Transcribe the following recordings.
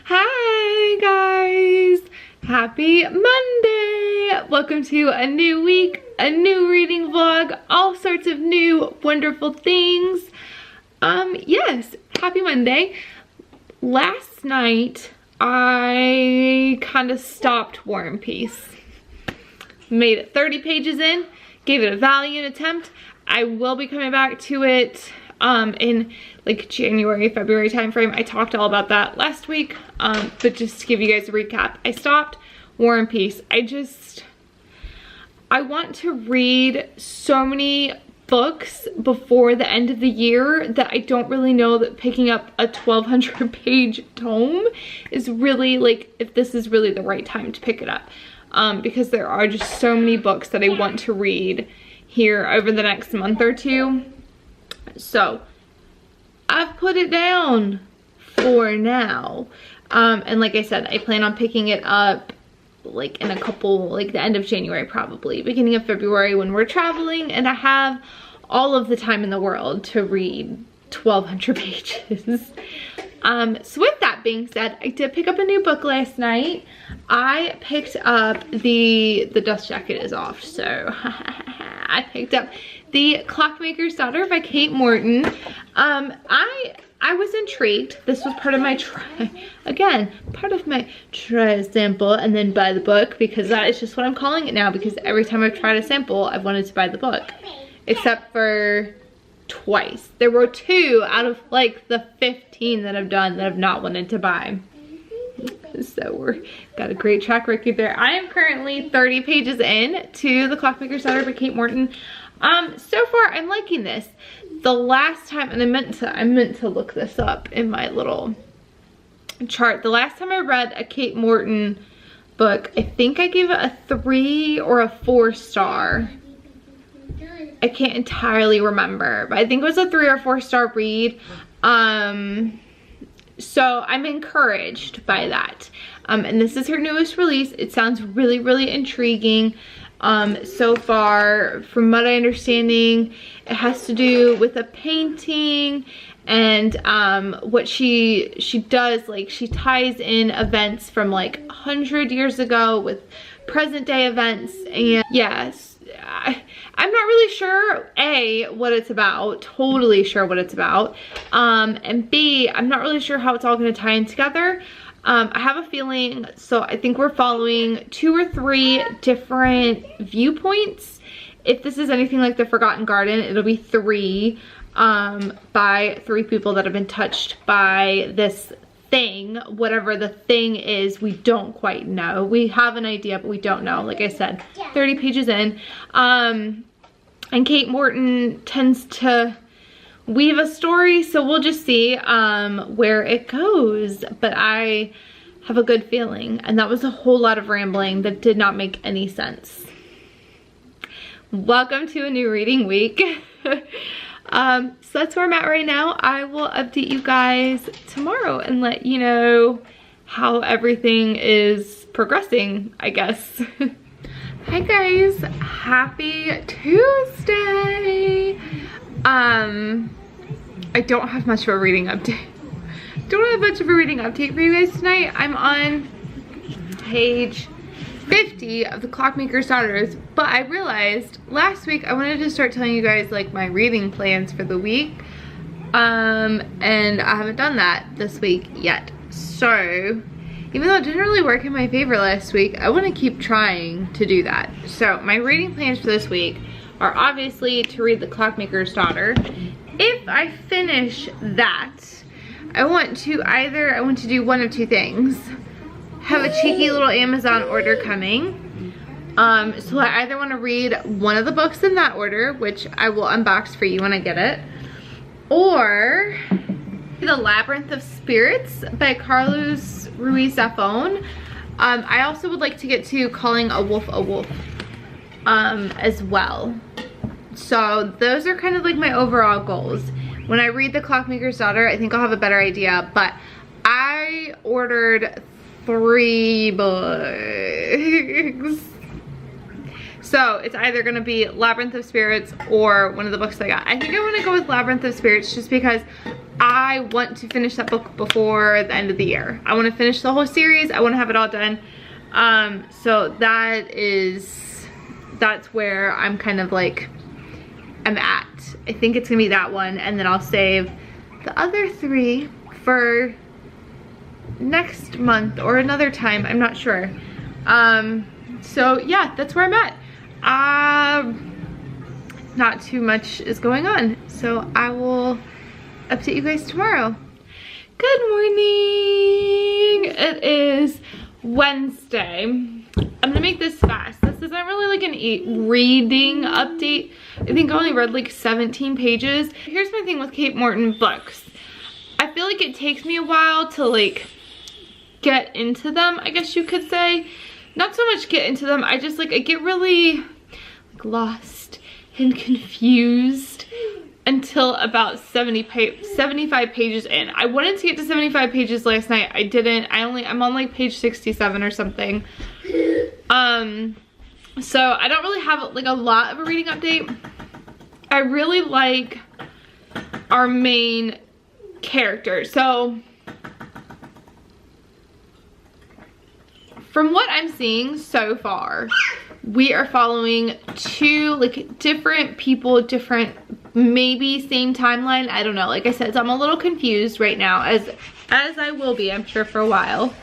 Hi guys, happy Monday. Welcome to a new week, a new reading vlog, all sorts of new wonderful things. Yes, happy Monday. Last night I kind of stopped War and Peace. Made it 30 pages in, gave it a valiant attempt. I will be coming back to it in like January, February timeframe. I talked all about that last week, but just to give you guys a recap, I stopped War and Peace. I want to read so many books before the end of the year that I don't really know that picking up a 1,200 page tome is really like, if this is really the right time to pick it up, because there are just so many books that I want to read here over the next month or two. So I've put it down for now, and like I said, I plan on picking it up like in a couple, like the end of January, probably beginning of February when we're traveling and I have all of the time in the world to read 1,200 pages. So with that being said, I did pick up a new book last night. I picked up the dust jacket is off, so I picked up The Clockmaker's Daughter by Kate Morton. I was intrigued. This was part of my try a sample and then buy the book, because that is just what I'm calling it now, because every time I've tried a sample, I've wanted to buy the book. Except for twice. There were 2 out of like the 15 that I've done that I've not wanted to buy. So we're got a great track record there. I am currently 30 pages in to The Clockmaker's Daughter by Kate Morton. So far I'm liking this. The last time, and I meant to look this up in my little chart. The last time I read a Kate Morton book, I think I gave it a 3 or a 4 star. I can't entirely remember, but I think it was a 3 or 4 star read. So I'm encouraged by that. And this is her newest release. It sounds really, really intriguing. So far, from what I understanding, it has to do with a painting, and what she does, like she ties in events from like 100 years ago with present day events. And yes, I'm not really sure, A, what it's about, totally sure what it's about, and B, I'm not really sure how it's all going to tie in together. I have a feeling, so I think we're following 2 or 3 different viewpoints. If this is anything like The Forgotten Garden, it'll be 3, by 3 people that have been touched by this thing. Whatever the thing is, we don't quite know. We have an idea, but we don't know. Like I said, 30 pages in. And Kate Morton tends to weave a story, so we'll just see where it goes. But I have a good feeling, and that was a whole lot of rambling that did not make any sense. Welcome to a new reading week. So that's where I'm at right now. I will update you guys tomorrow and let you know how everything is progressing, I guess. Hi guys, happy Tuesday. I don't have much of a reading update. For you guys tonight. I'm on page 50 of The Clockmaker's Daughters, but I realized last week I wanted to start telling you guys like my reading plans for the week, and I haven't done that this week yet. So even though it didn't really work in my favor last week, I want to keep trying to do that. So my reading plans for this week are obviously to read The Clockmaker's Daughter. If I finish that, I want to do one of 2 things. Have a cheeky little Amazon order coming. So I either want to read one of the books in that order, which I will unbox for you when I get it, or The Labyrinth of Spirits by Carlos Ruiz Zafón. I also would like to get to Calling a Wolf as well. So those are kind of like my overall goals. When I read The Clockmaker's Daughter, I think I'll have a better idea, but I ordered 3 books. So it's either gonna be Labyrinth of Spirits or one of the books I got. I think I wanna go with Labyrinth of Spirits just because I want to finish that book before the end of the year. I wanna finish the whole series. I wanna have it all done. So that's where I'm kind of like, I'm at. I think it's gonna be that one, and then I'll save the other 3 for next month or another time. I'm not sure. So yeah, that's where I'm at. Not too much is going on, so I will update you guys tomorrow. Good morning. It is Wednesday. I'm gonna make this fast. This isn't really like an reading update. I think I only read like 17 pages. Here's my thing with Kate Morton books. I feel like it takes me a while to like get into them, I guess you could say. Not so much get into them, I just like, I get really like lost and confused until about 75 pages in. I wanted to get to 75 pages last night. I didn't. I'm on like page 67 or something. So I don't really have like a lot of a reading update. I really like our main character. So from what I'm seeing so far, we are following 2 like different people, different, maybe same timeline. I don't know. Like I said, so I'm a little confused right now, as I will be, I'm sure, for a while.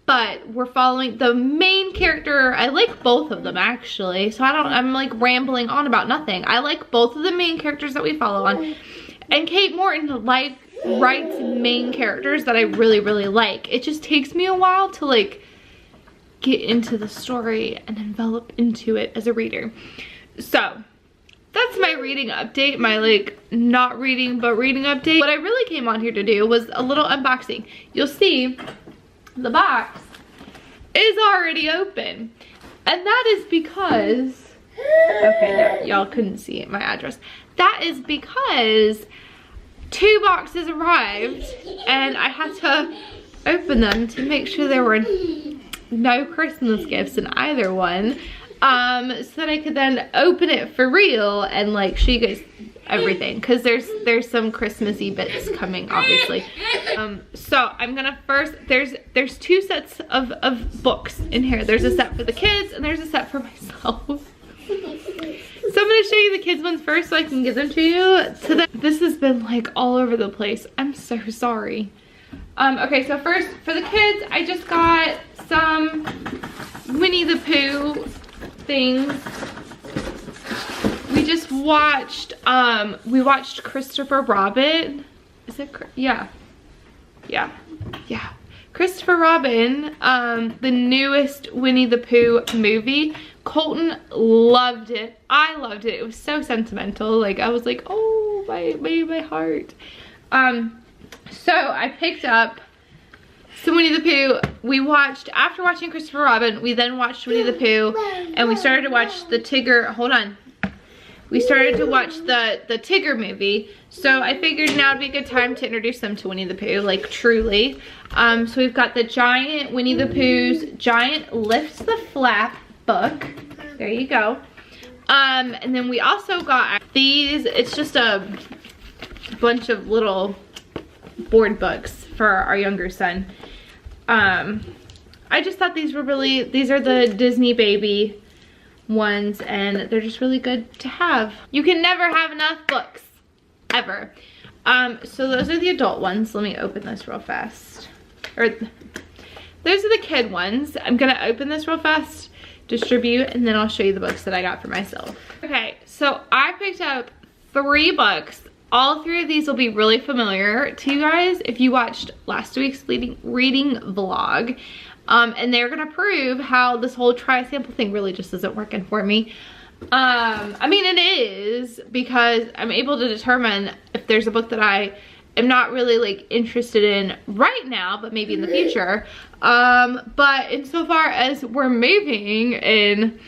But we're following the main character. I like both of them actually, so I'm like rambling on about nothing. I like both of the main characters that we follow on, and Kate Morton writes main characters that I really, really like. It just takes me a while to like get into the story and envelop into it as a reader. So that's my reading update, my like not reading but reading update. What I really came on here to do was a little unboxing. You'll see the box is already open, and that is because, okay, no, y'all couldn't see it, my address. That is because 2 boxes arrived and I had to open them to make sure there were no Christmas gifts in either one, so that I could then open it for real and like show you guys everything, because there's some Christmassy bits coming, obviously. So I'm gonna first, there's 2 sets of books in here. There's a set for the kids and there's a set for myself. So I'm gonna show you the kids ones first so I can give them to you. This has been like all over the place. I'm so sorry. Okay, so first for the kids, I just got some Winnie the Pooh things. We just watched, we watched Christopher Robin. Is it, yeah. Christopher Robin, the newest Winnie the Pooh movie. Colton loved it. I loved it. It was so sentimental. Like, I was like, oh, my heart. So I picked up some Winnie the Pooh. We watched, after watching Christopher Robin, we then watched Winnie the Pooh, and we started to watch the Tigger, hold on. We started to watch the Tigger movie, so I figured now would be a good time to introduce them to Winnie the Pooh, like truly. So we've got the giant Winnie the Pooh's Giant Lifts the Flap book. There you go. And then we also got these. It's just a bunch of little board books for our younger son. I just thought these were really, these are the Disney Baby ones, and they're just really good to have. You can never have enough books, ever. So those are the adult ones. Let me open this real fast. Or those are the kid ones. I'm gonna open this real fast, distribute, and then I'll show you the books that I got for myself. Okay, so I picked up 3 books. All 3 of these will be really familiar to you guys if you watched last week's reading vlog. And they're gonna prove how this whole try sample thing really just isn't working for me. I mean, it is, because I'm able to determine if there's a book that I am not really like interested in right now, but maybe in the future. But insofar as we're moving in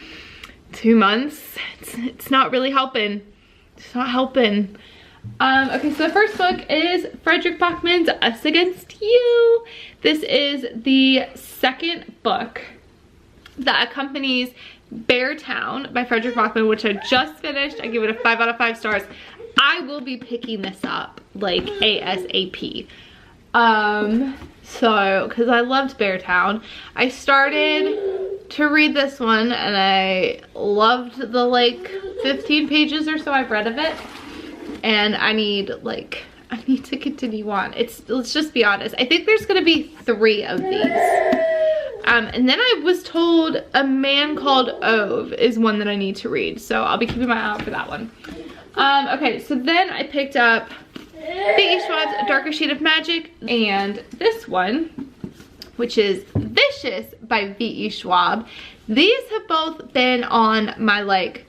2 months, it's not really helping. It's not helping. Okay, so the first book is Frederick Bachman's Us Against You. This is the second book that accompanies Beartown by Frederick Bachman, which I just finished. I give it a 5 out of 5 stars. I will be picking this up like ASAP. So, because I loved Beartown. I started to read this one and I loved the like 15 pages or so I've read of it. And I need to continue on. Let's just be honest. I think there's gonna be 3 of these. And then I was told A Man Called Ove is one that I need to read. So I'll be keeping my eye out for that one. Okay, so then I picked up V.E.Schwab's A Darker Shade of Magic, and this one, which is Vicious by V.E.Schwab. These have both been on my like,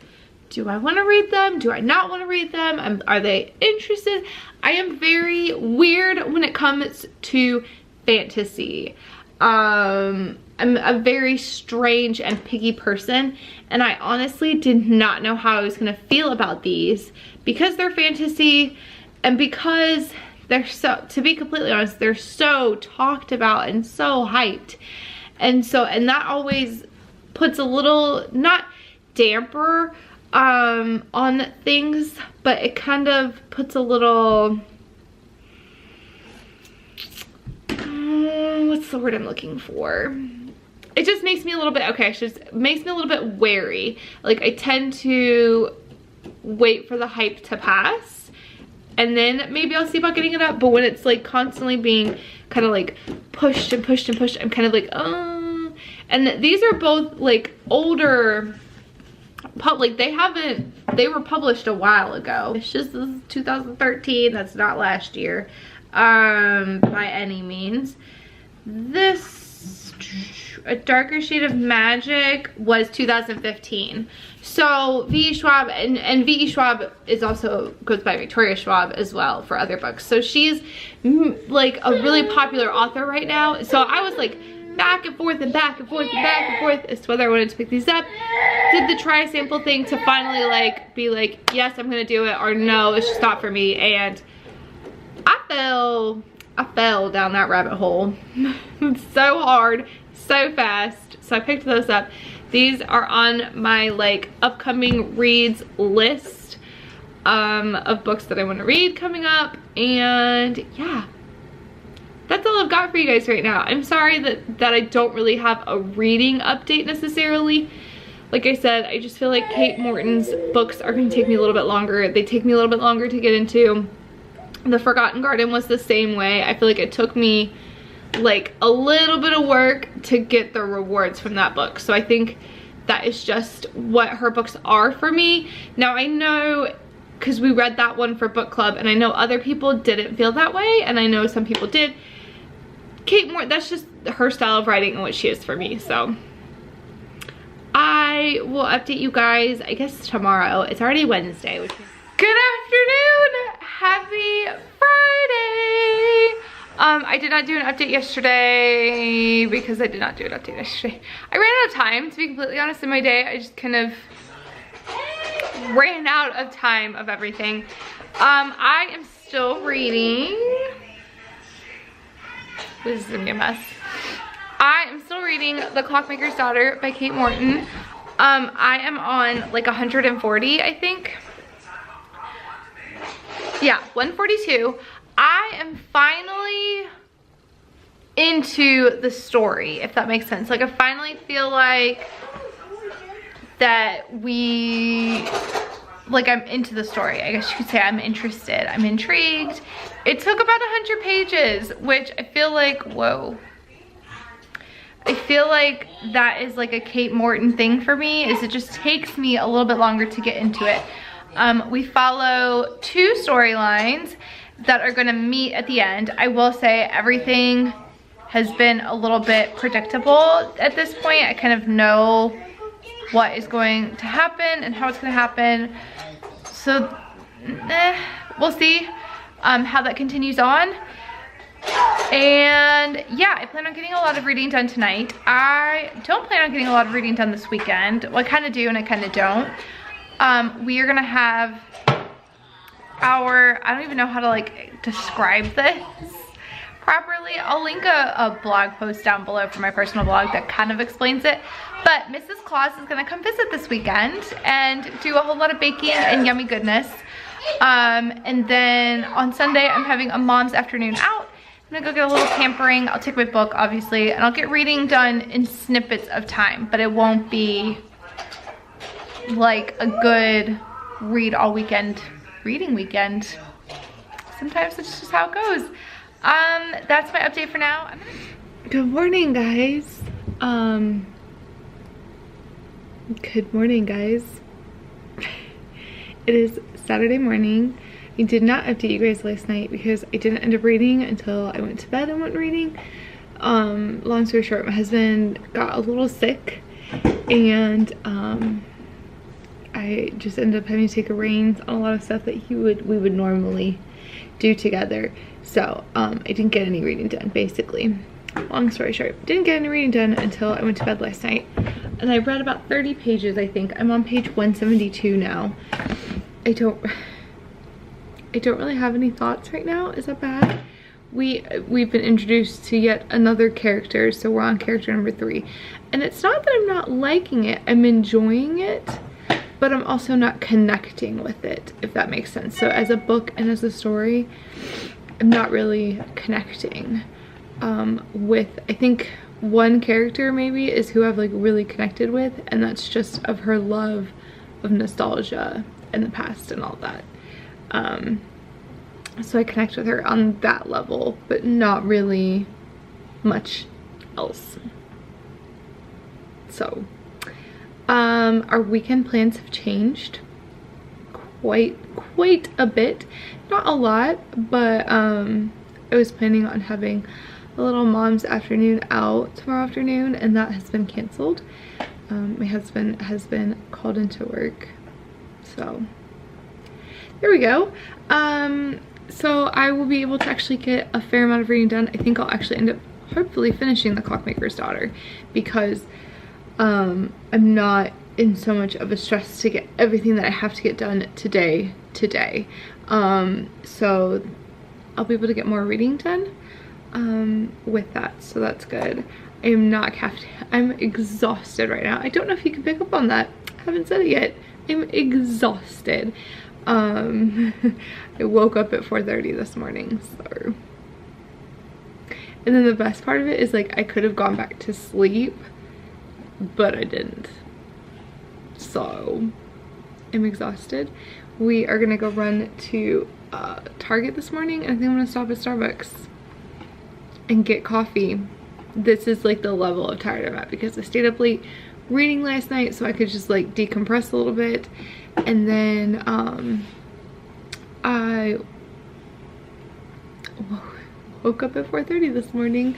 do I want to read them? Do I not want to read them? Are they interested? I am very weird when it comes to fantasy. I'm a very strange and picky person, and I honestly did not know how I was gonna feel about these because they're fantasy and because they're so, to be completely honest, they're so talked about and so hyped. And that always puts a little, not damper on things, but it kind of puts a little, what's the word I'm looking for? It just makes me a little bit, okay, makes me a little bit wary. Like, I tend to wait for the hype to pass and then maybe I'll see about getting it up. But when it's like constantly being kind of like pushed and pushed and pushed, I'm kind of like, oh. And these are both like older, they were published a while ago. It's just, this is 2013, that's not last year by any means. This A Darker Shade of Magic was 2015. So V.E.Schwab, and V.E.Schwab is also, goes by Victoria Schwab as well for other books. So she's like a really popular author right now. So I was like back and forth and back and forth and back and forth as to whether I wanted to pick these up. Did the try sample thing to finally like be like, yes, I'm gonna do it, or no, it's just not for me. And I fell down that rabbit hole so hard, so fast. So I picked those up. These are on my like upcoming reads list of books that I want to read coming up. And yeah, that's all I've got for you guys right now. I'm sorry that I don't really have a reading update necessarily. Like I said, I just feel like Kate Morton's books are going to take me a little bit longer. They take me a little bit longer to get into. The Forgotten Garden was the same way. I feel like it took me like a little bit of work to get the rewards from that book. So I think that is just what her books are for me. Now I know, because we read that one for book club, and I know other people didn't feel that way, and I know some people did. Kate Morton, that's just her style of writing and what she is for me. So I will update you guys, I guess tomorrow. It's already Wednesday, which is good afternoon. Happy Friday. I did not do an update yesterday because I did not do an update yesterday. I ran out of time, to be completely honest, in my day. I just kind of ran out of time of everything. I am still reading. This is gonna be a mess. I am still reading The Clockmaker's Daughter by Kate Morton. I am on like 140, I think. Yeah, 142. I am finally into the story, if that makes sense. Like, I finally feel like that I'm into the story. I guess you could say I'm interested. I'm intrigued. It took about 100 pages, which I feel like, whoa. I feel like that is like a Kate Morton thing for me, is it just takes me a little bit longer to get into it. We follow 2 storylines that are gonna meet at the end. I will say everything has been a little bit predictable at this point. I kind of know what is going to happen and how it's gonna happen. So, we'll see how that continues on. And yeah, I plan on getting a lot of reading done tonight. I don't plan on getting a lot of reading done this weekend. Well, I kind of do and I kind of don't. We are gonna have our, I don't even know how to like describe this properly. I'll link a blog post down below for my personal blog that kind of explains it. But Mrs. Claus is gonna come visit this weekend and do a whole lot of baking and yummy goodness. And then on Sunday, I'm having a mom's afternoon out. I'm gonna go get a little pampering. I'll take my book, obviously, and I'll get reading done in snippets of time, but it won't be like a good read all weekend reading weekend. Sometimes it's just how it goes. That's my update for now. Good morning, guys. Good morning, guys. It is Saturday morning. I did not update you guys last night because I didn't end up reading until I went to bed and went reading. Long story short, my husband got a little sick and I just ended up having to take a reins on a lot of stuff that we would normally do together. So I didn't get any reading done, basically. Long story short, didn't get any reading done until I went to bed last night. And I read about 30 pages, I think. I'm on page 172 now. I don't really have any thoughts right now. Is that bad? We've been introduced to yet another character, so we're on character number 3. And it's not that I'm not liking it, I'm enjoying it, but I'm also not connecting with it, if that makes sense. So as a book and as a story, I'm not really connecting with, I think one character maybe is who I've like really connected with, and that's just of her love of nostalgia and the past and all that. So I connect with her on that level, but not really much else. So our weekend plans have changed quite a bit. Not a lot, but I was planning on having a little mom's afternoon out tomorrow afternoon, and that has been canceled. My husband has been called into work, so there we go. So I will be able to actually get a fair amount of reading done. I think I'll actually end up hopefully finishing The Clockmaker's Daughter, because I'm not in so much of a stress to get everything that I have to get done today. So I'll be able to get more reading done with that, so that's good. I am not caffeinated. I'm exhausted right now. I don't know if you can pick up on that. I haven't said it yet. I'm exhausted. I woke up at 4:30 this morning, so. And then the best part of it is, like, I could have gone back to sleep, but I didn't. So I'm exhausted. We are gonna go run to Target this morning, and I think I'm gonna stop at Starbucks and get coffee. This is like the level of tired I'm at, because I stayed up late reading last night, so I could just like decompress a little bit. And then I woke up at 4:30 this morning.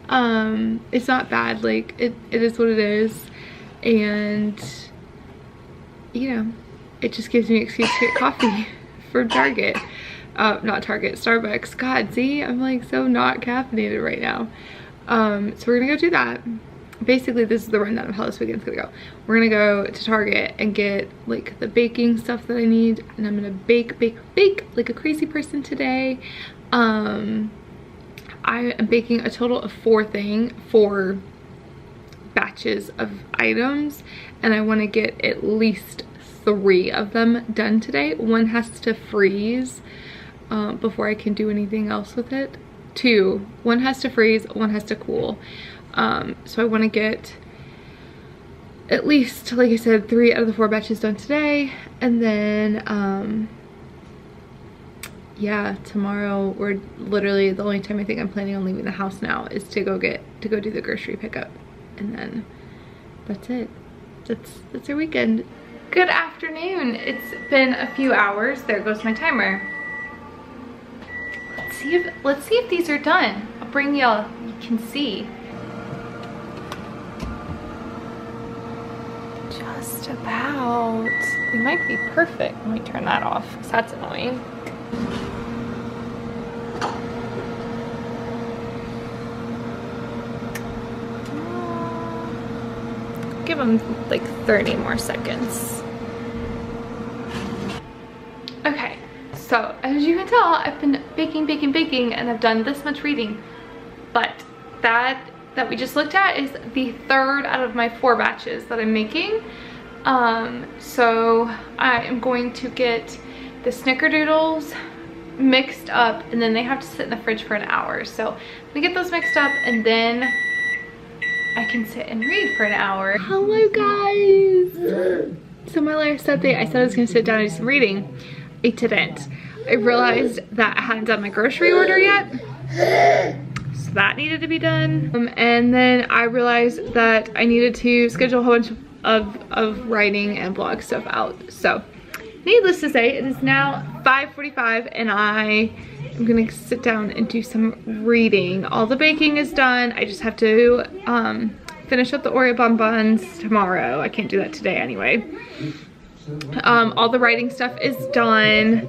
It's not bad, like it is what it is, and you know, it just gives me an excuse to get coffee for Target. Not Target, Starbucks. God, see, I'm like so not caffeinated right now. So we're gonna go do that. Basically, this is the rundown of how this weekend's gonna go. We're gonna go to Target and get like the baking stuff that I need, and I'm gonna bake like a crazy person today. I am baking a total of 4 batches of items, and I want to get at least 3 of them done today. One has to freeze before I can do anything else with it. 2. One has to freeze, one has to cool. So I want to get at least, like I said, 3 out of the 4 batches done today, and then yeah, tomorrow, or literally the only time I think I'm planning on leaving the house now is to go do the grocery pickup, and then that's it. That's our weekend. Good afternoon. It's been a few hours. There goes my timer. Let's see if these are done. I'll bring y'all, you can see. Just about. They might be perfect. Let me turn that off, because that's annoying. Give them like 30 more seconds. Okay, so as you can tell, I've been baking, baking, baking, and I've done this much reading. But that we just looked at is the 3rd out of my 4 batches that I'm making. So I am going to get the snickerdoodles mixed up, and then they have to sit in the fridge for an hour. So we get those mixed up, and then I can sit and read for an hour. Hello guys! So my last update, I said I was gonna sit down and do some reading. I didn't. I realized that I hadn't done my grocery order yet. So that needed to be done. And then I realized that I needed to schedule a whole bunch of writing and blog stuff out. So needless to say, it is now 5:45 and I am gonna sit down and do some reading. All the baking is done. I just have to finish up the Oreo bonbons tomorrow. I can't do that today anyway. All the writing stuff is done.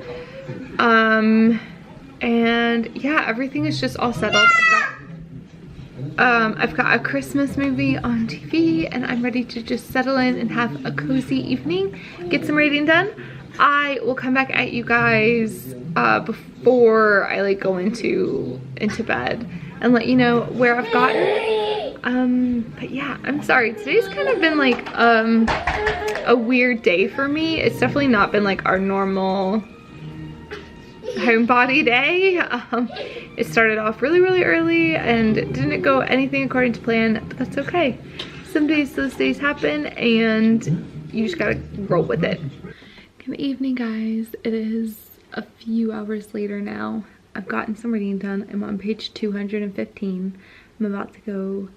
And yeah, everything is just all settled. I've got a Christmas movie on TV and I'm ready to just settle in and have a cozy evening, get some reading done. I will come back at you guys before I like go into bed and let you know where I've gotten. But yeah, I'm sorry. Today's kind of been like a weird day for me. It's definitely not been like our normal homebody day. It started off really early and didn't go anything according to plan, but that's okay. Some days those days happen and you just gotta roll with it. Good evening guys. It is a few hours later now. I've gotten some reading done. I'm on page 215. I'm about to go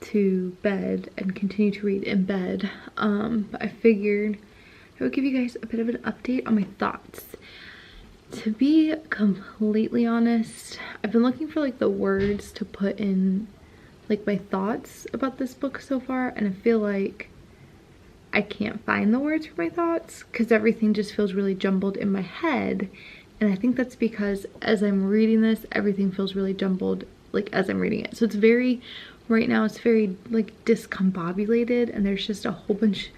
to bed and continue to read in bed. But I figured I would give you guys a bit of an update on my thoughts. To be completely honest, I've been looking for like the words to put in like my thoughts about this book so far, and I feel like I can't find the words for my thoughts because everything just feels really jumbled in my head. And I think that's because as I'm reading this, everything feels really jumbled like as I'm reading it. So it's very, right now it's very like discombobulated, and there's just a whole bunch,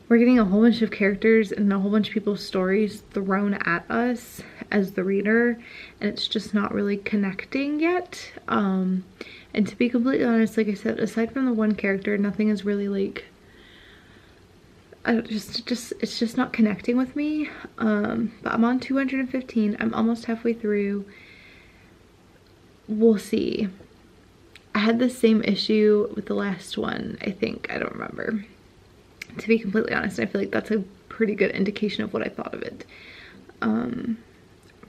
we're getting a whole bunch of characters and a whole bunch of people's stories thrown at us as the reader, and it's just not really connecting yet. And to be completely honest, like I said, aside from the one character, nothing is really like, it's just not connecting with me. But I'm on 215. I'm almost halfway through. We'll see. I had the same issue with the last one, I think. I don't remember. To be completely honest, I feel like that's a pretty good indication of what I thought of it.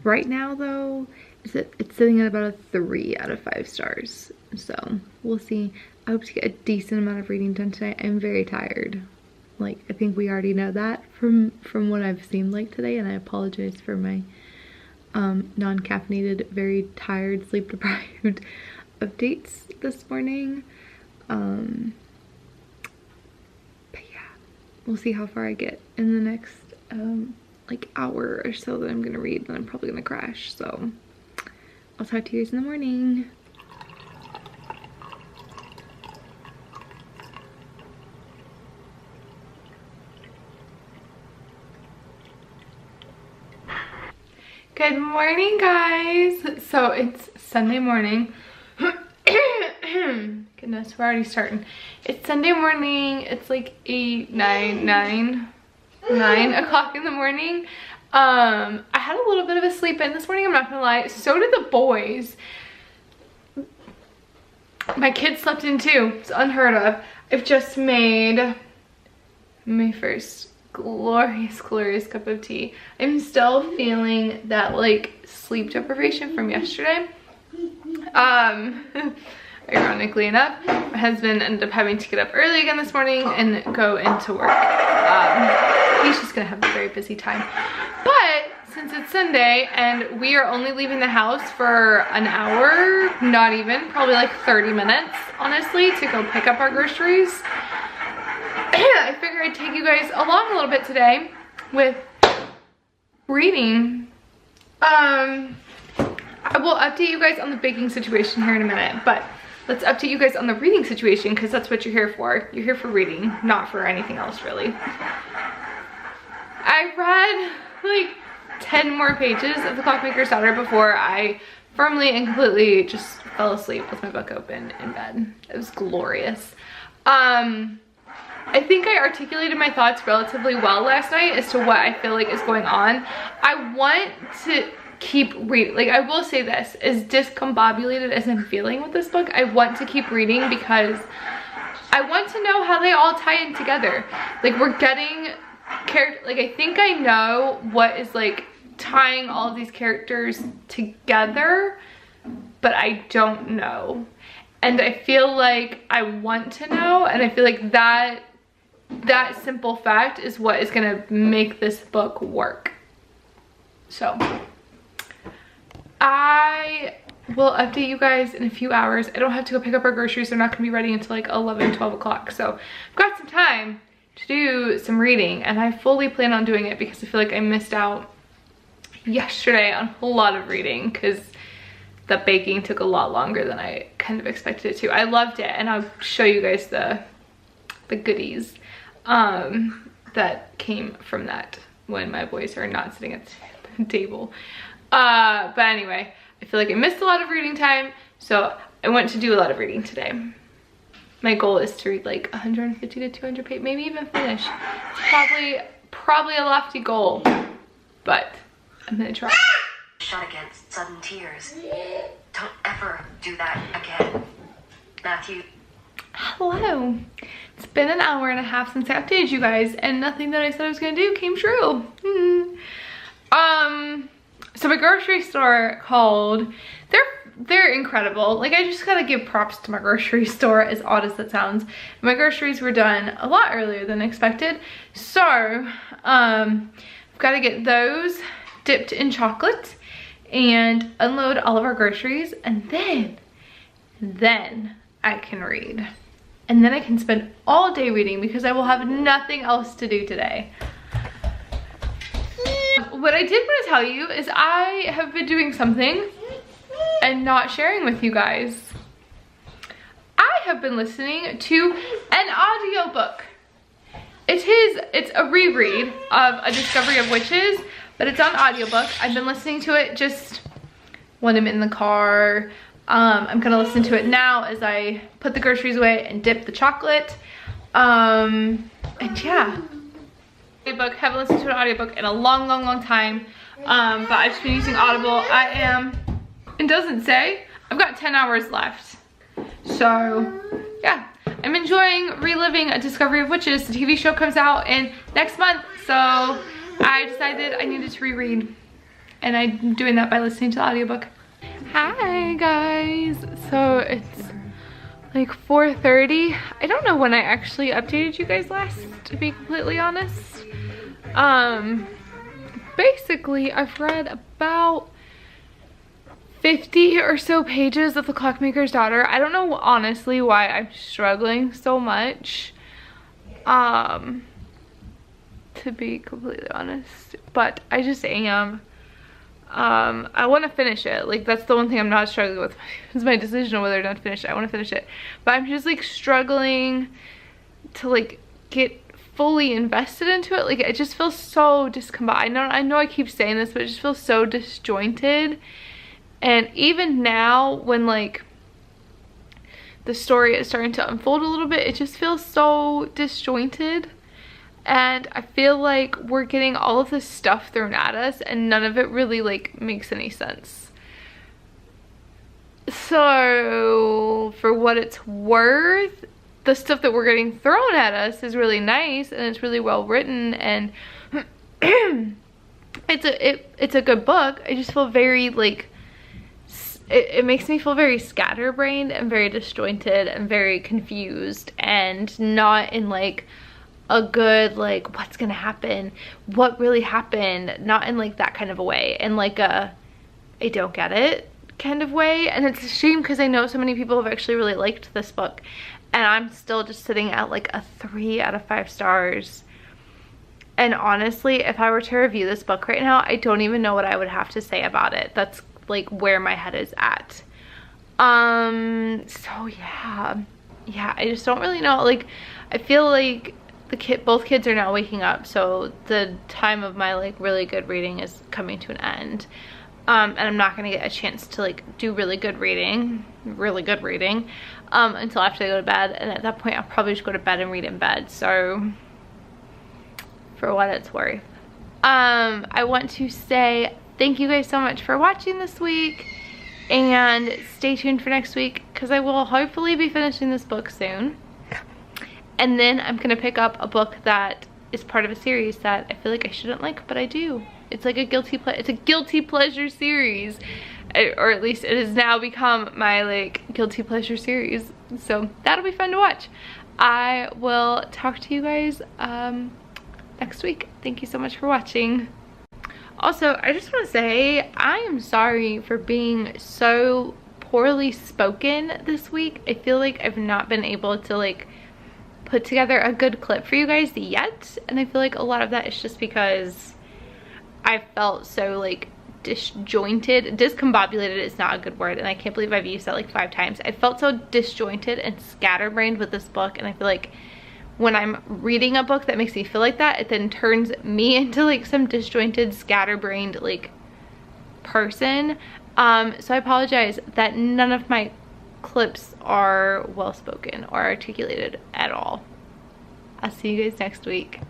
Right now though, it's sitting at about a 3 out of 5 stars. So we'll see. I hope to get a decent amount of reading done tonight. I'm very tired. Like, I think we already know that from what I've seen like today, and I apologize for my non-caffeinated, very tired, sleep deprived updates this morning. We'll see how far I get in the next like hour or so that I'm gonna read, then I'm probably gonna crash. So I'll talk to you guys in the morning. Good morning guys. So it's Sunday morning. Goodness, we're already starting. It's Sunday morning. It's like 9 o'clock in the morning. I had a little bit of a sleep in this morning, I'm not gonna lie. So did the boys. My kids slept in too. It's unheard of. I've just made my first glorious cup of tea. I'm still feeling that like sleep deprivation from yesterday. Ironically enough, my husband ended up having to get up early again this morning and go into work. He's just gonna have a very busy time. But since it's Sunday and we are only leaving the house for an hour, not even, probably like 30 minutes, honestly, to go pick up our groceries, I figured I'd take you guys along a little bit today with reading. I will update you guys on the baking situation here in a minute, but let's update you guys on the reading situation because that's what you're here for. You're here for reading, not for anything else really. I read like 10 more pages of The Clockmaker's Daughter before I firmly and completely just fell asleep with my book open in bed. It was glorious. I think I articulated my thoughts relatively well last night as to what I feel like is going on. I want to keep reading. Like, I will say this, as discombobulated as I'm feeling with this book, I want to keep reading because I want to know how they all tie in together. Like, we're getting character, like, I think I know what is like tying all of these characters together, but I don't know. And I feel like I want to know, and I feel like that simple fact is what is gonna make this book work. So I will update you guys in a few hours. I don't have to go pick up our groceries. They're not gonna be ready until like 11, 12 o'clock. So I've got some time to do some reading, and I fully plan on doing it because I feel like I missed out yesterday on a lot of reading because the baking took a lot longer than I kind of expected it to. I loved it, and I'll show you guys the goodies that came from that when my boys are not sitting at the table. But anyway, I feel like I missed a lot of reading time, so I want to do a lot of reading today. My goal is to read like 150 to 200 pages, maybe even finish. It's probably a lofty goal, but I'm gonna try. Shut against sudden tears. Don't ever do that again. Matthew. Hello. It's been an hour and a half since I updated you guys, and nothing that I said I was gonna do came true. So my grocery store called. They're incredible. Like, I just gotta give props to my grocery store, as odd as that sounds. My groceries were done a lot earlier than expected, so I've got to get those dipped in chocolate and unload all of our groceries, and then I can read. And then I can spend all day reading because I will have nothing else to do today. What I did want to tell you is I have been doing something and not sharing with you guys. I have been listening to an audiobook. It's a reread of A Discovery of Witches, but it's on audiobook. I've been listening to it just when I'm in the car. I'm gonna listen to it now as I put the groceries away and dip the chocolate. And yeah. Audiobook, haven't listened to an audiobook in a long time. But I've just been using Audible. It doesn't say, I've got 10 hours left. So yeah, I'm enjoying reliving A Discovery of Witches. The TV show comes out in next month, so I decided I needed to reread, and I'm doing that by listening to the audiobook. Hi guys, so it's like 4:30. I don't know when I actually updated you guys last, to be completely honest. Basically I've read about 50 or so pages of The Clockmaker's Daughter. I don't know honestly why I'm struggling so much, to be completely honest, but I just am. I want to finish it. Like, that's the one thing I'm not struggling with is my decision on whether or not to finish it. I want to finish it, but I'm just like struggling to like get fully invested into it. Like, it just feels so discombobulated. I know I keep saying this, but it just feels so disjointed. And even now, when like the story is starting to unfold a little bit, it just feels so disjointed. And I feel like we're getting all of this stuff thrown at us and none of it really like makes any sense. So for what it's worth, the stuff that we're getting thrown at us is really nice and it's really well written, and it's a good book. I just feel very like, it makes me feel very scatterbrained and very disjointed and very confused, and not in like a good like what's gonna happen, what really happened, not in like that kind of a way, in like a I don't get it kind of way. And it's a shame because I know so many people have actually really liked this book, and I'm still just sitting at like a 3 out of 5 stars. And honestly, if I were to review this book right now, I don't even know what I would have to say about it. That's like where my head is at. So yeah, I just don't really know. Like, I feel like both kids are now waking up, so the time of my like really good reading is coming to an end. And I'm not gonna get a chance to like do really good reading until after they go to bed, and at that point I'll probably just go to bed and read in bed. So for what it's worth, I want to say thank you guys so much for watching this week, and stay tuned for next week because I will hopefully be finishing this book soon. And then I'm gonna pick up a book that is part of a series that I feel like I shouldn't like, but I do. It's like a guilty pleasure series, or at least it has now become my like guilty pleasure series. So that'll be fun to watch. I will talk to you guys next week. Thank you so much for watching. Also, I just want to say I am sorry for being so poorly spoken this week. I feel like I've not been able to like put together a good clip for you guys yet, and I feel like a lot of that is just because I felt so like disjointed. Discombobulated is not a good word, and I can't believe I've used that like 5 times. I felt so disjointed and scatterbrained with this book, and I feel like when I'm reading a book that makes me feel like that, it then turns me into like some disjointed, scatterbrained like person. So I apologize that none of my clips are well spoken or articulated at all. I'll see you guys next week.